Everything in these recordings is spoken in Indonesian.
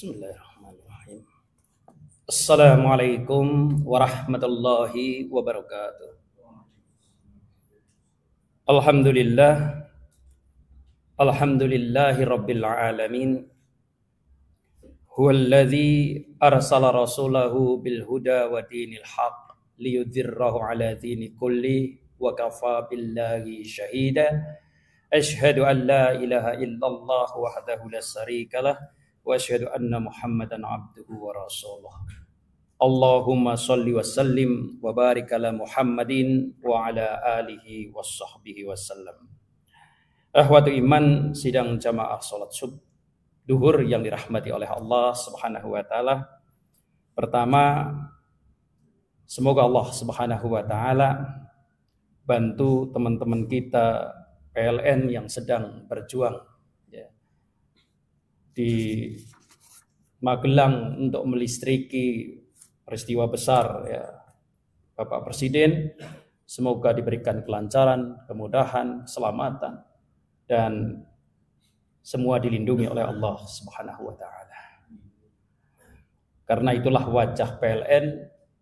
Bismillahirrahmanirrahim. Assalamualaikum warahmatullahi wabarakatuh. Alhamdulillah, alhamdulillahi rabbil alamin. Huwallazi arsala rasulahu bil huda wa dinil haq liyudhhirahu ala dini kulli wa kafa billahi syahida. Asyhadu an la ilaha illallah wahdahu la syarikalah wa asyhadu anna Muhammadan abduhu wa rasuluh. Allahumma shalli wa sallim wa barik ala Muhammadin wa ala alihi wa sahbihi wa sallam. Ahwatu iman sidang jamaah salat duhur yang dirahmati oleh Allah Subhanahu wa taala. Pertama, semoga Allah Subhanahu wa taala bantu teman-teman kita PLN yang sedang berjuang di Magelang untuk melistriki peristiwa besar Bapak Presiden. Semoga diberikan kelancaran, kemudahan, keselamatan, dan semua dilindungi oleh Allah Subhanahu wa taala. Karena itulah wajah PLN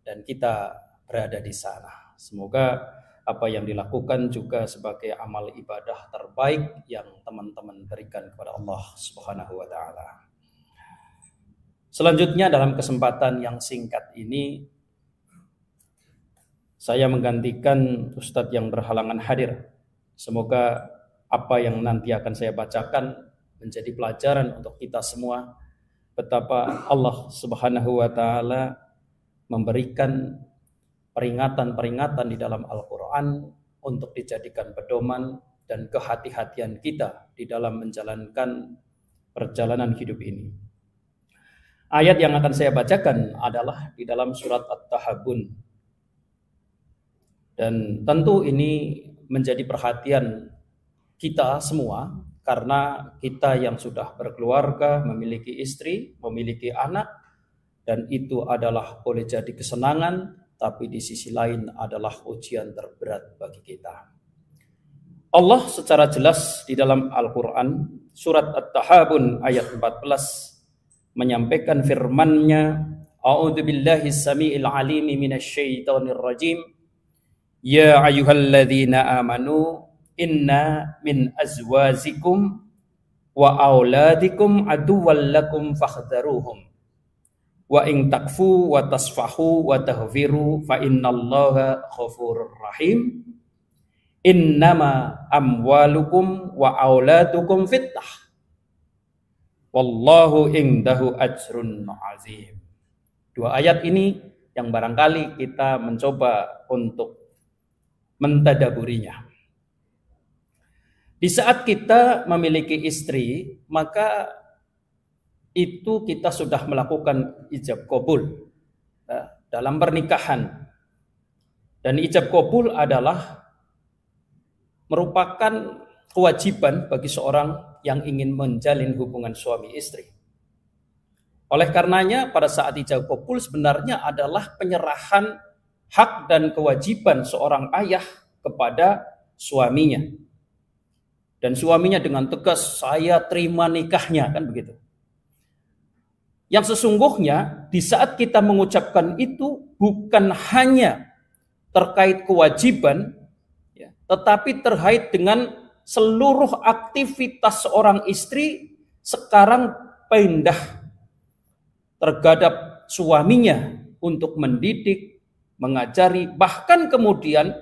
dan kita berada di sana. Semoga apa yang dilakukan juga sebagai amal ibadah terbaik yang teman-teman berikan kepada Allah Subhanahu wa taala. Selanjutnya dalam kesempatan yang singkat ini saya menggantikan Ustadz yang berhalangan hadir. Semoga apa yang nanti akan saya bacakan menjadi pelajaran untuk kita semua betapa Allah Subhanahu wa taala memberikan peringatan-peringatan di dalam Al-Quran untuk dijadikan pedoman dan kehati-hatian kita di dalam menjalankan perjalanan hidup ini. Ayat yang akan saya bacakan adalah di dalam surat At-Tahabun. Dan tentu ini menjadi perhatian kita semua karena kita yang sudah berkeluarga, memiliki istri, memiliki anak, dan itu adalah boleh jadi kesenangan, tapi di sisi lain adalah ujian terberat bagi kita. Allah secara jelas di dalam Al-Quran surat At-Tahabun ayat 14 menyampaikan firman-Nya, A'udzu billahi samiil alimi minasyaitonir rajim. Ya ayyuhalladzina amanu inna min azwajikum wa auladikum aduwwan lakum fahdharuhum. Wa in takfu wa tasfahu wa tahfiru fa innallaha ghafurur rahim. Innama amwalukum wa auladukum fitnah. Wallahu indahu ajrun azim. Dua ayat ini yang barangkali kita mencoba untuk mentadaburinya. Di saat kita memiliki istri, maka itu kita sudah melakukan ijab qabul dalam pernikahan. Dan ijab qabul adalah merupakan kewajiban bagi seorang yang ingin menjalin hubungan suami istri. Oleh karenanya pada saat ijab qabul sebenarnya adalah penyerahan hak dan kewajiban seorang ayah kepada suaminya. Dan suaminya dengan tegas, saya terima nikahnya, kan begitu. Yang sesungguhnya di saat kita mengucapkan itu bukan hanya terkait kewajiban, tetapi terkait dengan seluruh aktivitas seorang istri sekarang pindah terhadap suaminya untuk mendidik, mengajari, bahkan kemudian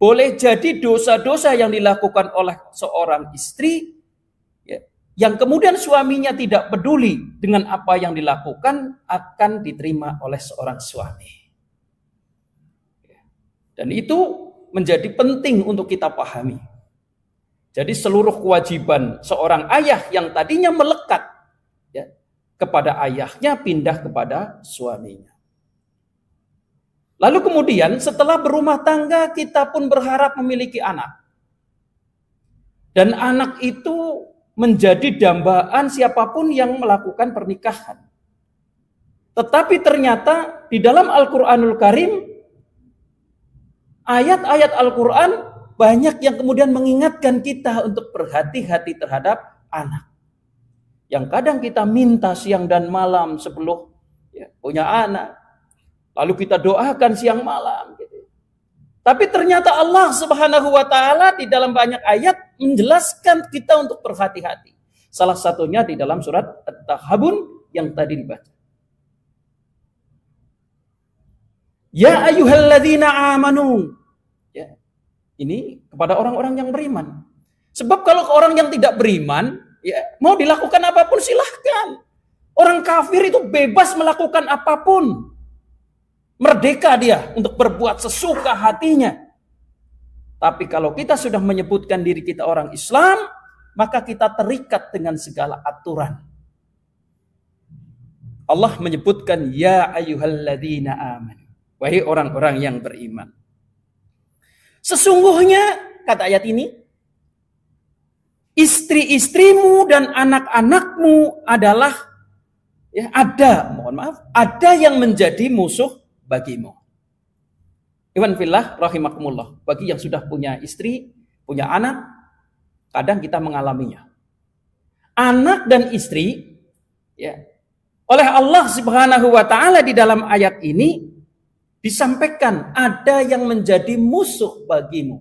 boleh jadi dosa-dosa yang dilakukan oleh seorang istri yang kemudian suaminya tidak peduli dengan apa yang dilakukan akan diterima oleh seorang suami. Dan itu menjadi penting untuk kita pahami. Jadi seluruh kewajiban seorang ayah yang tadinya melekat kepada ayahnya pindah kepada suaminya. Lalu kemudian setelah berumah tangga kita pun berharap memiliki anak. Dan anak itu menjadi dambaan siapapun yang melakukan pernikahan. Tetapi ternyata di dalam Al-Quranul Karim, ayat-ayat Al-Quran banyak yang kemudian mengingatkan kita untuk berhati-hati terhadap anak. yang kadang kita minta siang dan malam sebelum punya anak. Lalu kita doakan siang malam. Gitu. Tapi ternyata Allah Subhanahu wa Ta'ala di dalam banyak ayat menjelaskan kita untuk berhati-hati. Salah satunya di dalam surat At-Tahabun yang tadi dibaca. Ya ayyuhalladzina amanu. Ya. Ini kepada orang-orang yang beriman. Sebab kalau orang yang tidak beriman, ya, mau dilakukan apapun silahkan. Orang kafir itu bebas melakukan apapun. Merdeka dia untuk berbuat sesuka hatinya. Tapi kalau kita sudah menyebutkan diri kita orang Islam, maka kita terikat dengan segala aturan. Allah menyebutkan ya ayyuhalladzina amanu. Wahai orang-orang yang beriman. Sesungguhnya, kata ayat ini, istri-istrimu dan anak-anakmu adalah, ya, ada yang menjadi musuh bagimu. Iwan fillah rahimakumullah. Bagi yang sudah punya istri, punya anak, kadang kita mengalaminya. Anak dan istri, ya, oleh Allah Subhanahu wa Ta'ala di dalam ayat ini disampaikan ada yang menjadi musuh bagimu.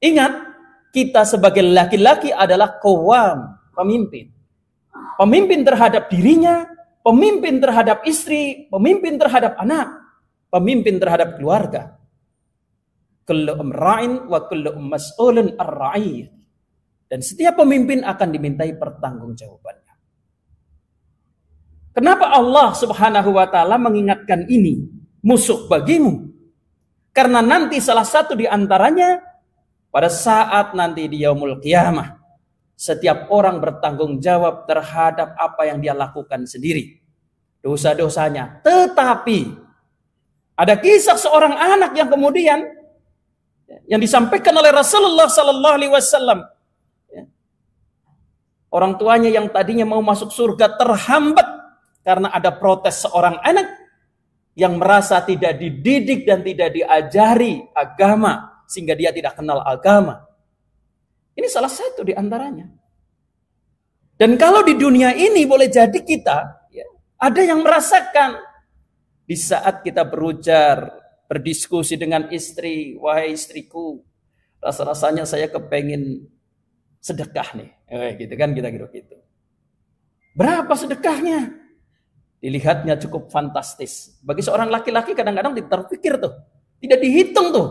Ingat, kita sebagai laki-laki adalah qawwam, pemimpin. Pemimpin terhadap dirinya, pemimpin terhadap istri, pemimpin terhadap anak, pemimpin terhadap keluarga. Kullu ra'in wa kullu mas'ulun ar-ra'iyyah. Dan setiap pemimpin akan dimintai pertanggungjawabannya. Kenapa Allah Subhanahu wa Ta'ala mengingatkan ini? Musuh bagimu. Karena nanti salah satu di antaranya pada saat nanti di yaumul qiyamah setiap orang bertanggung jawab terhadap apa yang dia lakukan sendiri, dosa-dosanya. Tetapi ada kisah seorang anak yang kemudian yang disampaikan oleh Rasulullah sallallahu alaihi wasallam. Orang tuanya yang tadinya mau masuk surga terhambat karena ada protes seorang anak yang merasa tidak dididik dan tidak diajari agama, sehingga dia tidak kenal agama. Ini salah satu di antaranya. Dan kalau di dunia ini boleh jadi kita, ya, ada yang merasakan di saat kita berujar, berdiskusi dengan istri, wahai istriku, rasa-rasanya saya kepengen sedekah nih. Gitu kan, kita gitu. Berapa sedekahnya? Dilihatnya cukup fantastis. Bagi seorang laki-laki kadang-kadang terpikir tuh. Tidak dihitung tuh.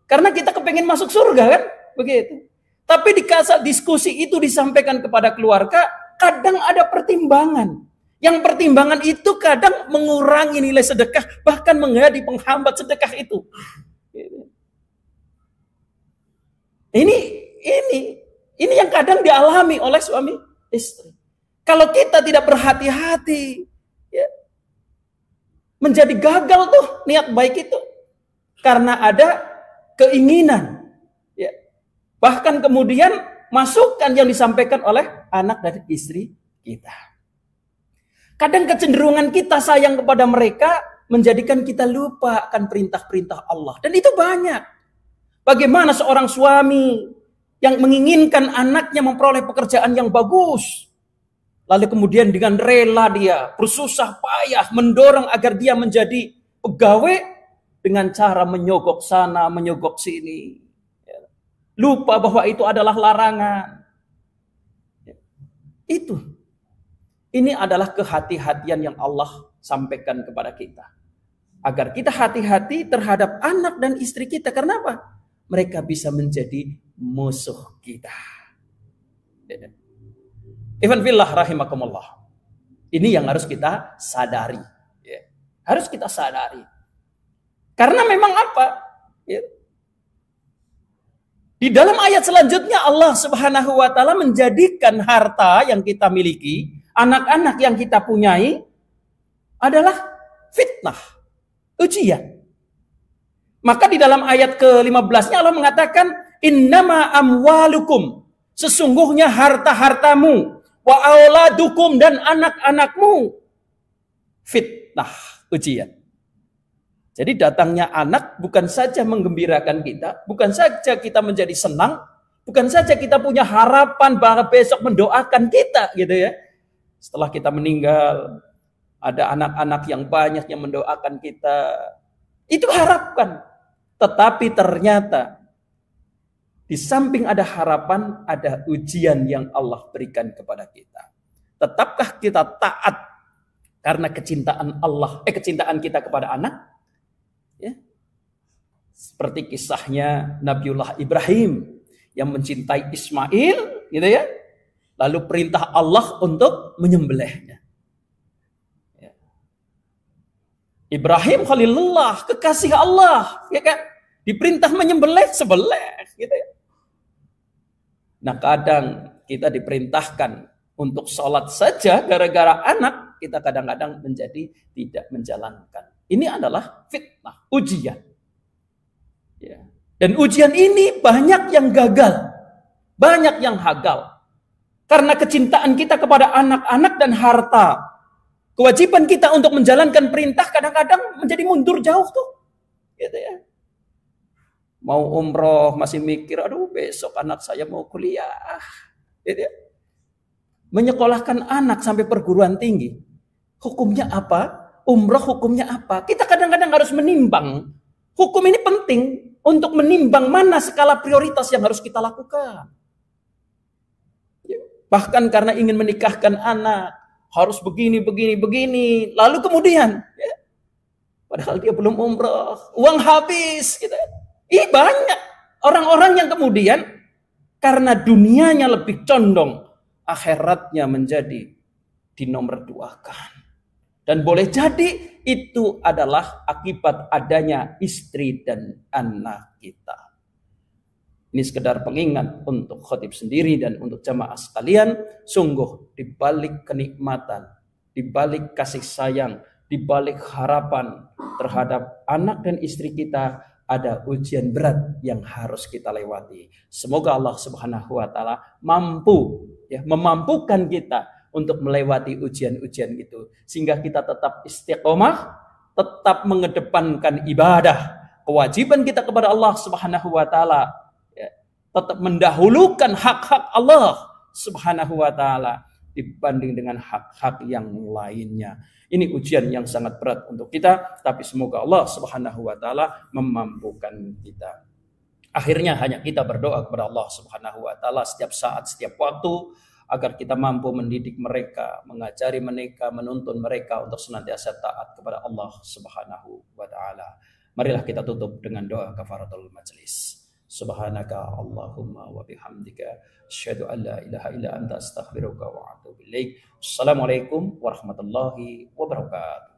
Karena kita kepengen masuk surga kan? Begitu. Tapi di kasar diskusi itu disampaikan kepada keluarga, kadang ada pertimbangan. Yang pertimbangan itu kadang mengurangi nilai sedekah, bahkan menjadi penghambat sedekah itu. Ini yang kadang dialami oleh suami istri. Kalau kita tidak berhati-hati, ya, menjadi gagal tuh niat baik itu. Karena ada keinginan. Ya. Bahkan kemudian masukan yang disampaikan oleh anak dan istri kita. Kadang kecenderungan kita sayang kepada mereka menjadikan kita lupa akan perintah-perintah Allah. Dan itu banyak. Bagaimana seorang suami yang menginginkan anaknya memperoleh pekerjaan yang bagus. Lalu kemudian dengan rela dia bersusah payah mendorong agar dia menjadi pegawai dengan cara menyogok sana, menyogok sini. Lupa bahwa itu adalah larangan. Itu. Ini adalah kehati-hatian yang Allah sampaikan kepada kita. Agar kita hati-hati terhadap anak dan istri kita. Karena apa? Mereka bisa menjadi musuh kita. Ikhwan fillah rahimakumullah. Ini yang harus kita sadari. Harus kita sadari. Karena memang apa? Di dalam ayat selanjutnya Allah Subhanahu wa Ta'ala menjadikan harta yang kita miliki, anak-anak yang kita punyai adalah fitnah, ujian. Maka di dalam ayat ke-15-nya Allah mengatakan innama amwalukum, sesungguhnya harta-hartamu, wa auladukum, dan anak-anakmu fitnah, ujian. Jadi datangnya anak bukan saja menggembirakan kita, bukan saja kita menjadi senang, bukan saja kita punya harapan bahwa besok mendoakan kita gitu ya. Setelah kita meninggal, ada anak-anak yang banyak yang mendoakan kita. Itu harapkan. Tetapi ternyata di samping ada harapan, ada ujian yang Allah berikan kepada kita. Tetapkah kita taat karena kecintaan Allah, kecintaan kita kepada anak? Ya. Seperti kisahnya Nabiullah Ibrahim yang mencintai Ismail, gitu ya. Lalu perintah Allah untuk menyembelihnya. Ya. Ibrahim Khalilullah, kekasih Allah, ya kan? Diperintah menyembelih, sebelih, gitu ya. Nah, kadang kita diperintahkan untuk sholat saja gara-gara anak, kita kadang-kadang menjadi tidak menjalankan. Ini adalah fitnah, ujian. Ya. Dan ujian ini banyak yang gagal, banyak yang gagal. Karena kecintaan kita kepada anak-anak dan harta. Kewajiban kita untuk menjalankan perintah kadang-kadang menjadi mundur jauh tuh. Gitu ya. Mau umroh masih mikir, aduh besok anak saya mau kuliah. Gitu ya. Menyekolahkan anak sampai perguruan tinggi. Hukumnya apa? Umroh hukumnya apa? Kita kadang-kadang harus menimbang. Hukum ini penting untuk menimbang mana skala prioritas yang harus kita lakukan. Bahkan karena ingin menikahkan anak, harus begini. Lalu kemudian, ya, padahal dia belum umroh, uang habis. Gitu. Banyak orang-orang yang kemudian karena dunianya lebih condong, akhiratnya menjadi dinomorduakan. Dan boleh jadi itu adalah akibat adanya istri dan anak kita. Ini sekedar pengingat untuk khotib sendiri dan untuk jamaah sekalian. Sungguh di balik kenikmatan, di balik kasih sayang, di balik harapan terhadap anak dan istri kita, ada ujian berat yang harus kita lewati. Semoga Allah Subhanahu wa taala mampu memampukan kita untuk melewati ujian-ujian itu sehingga kita tetap istiqomah, tetap mengedepankan ibadah, kewajiban kita kepada Allah Subhanahu wa taala, tetap mendahulukan hak-hak Allah Subhanahu wa taala dibanding dengan hak-hak yang lainnya. Ini ujian yang sangat berat untuk kita, tapi semoga Allah Subhanahu wa taala memampukan kita. Akhirnya hanya kita berdoa kepada Allah Subhanahu wa taala setiap saat, setiap waktu agar kita mampu mendidik mereka, mengajari mereka, menuntun mereka untuk senantiasa taat kepada Allah Subhanahu wa taala. Marilah kita tutup dengan doa kafaratul majlis. Subhanaka Allahumma wa bihamdika asyhadu an la ilaha illa anta astaghfiruka wa atubu ilaik. Assalamualaikum warahmatullahi wabarakatuh.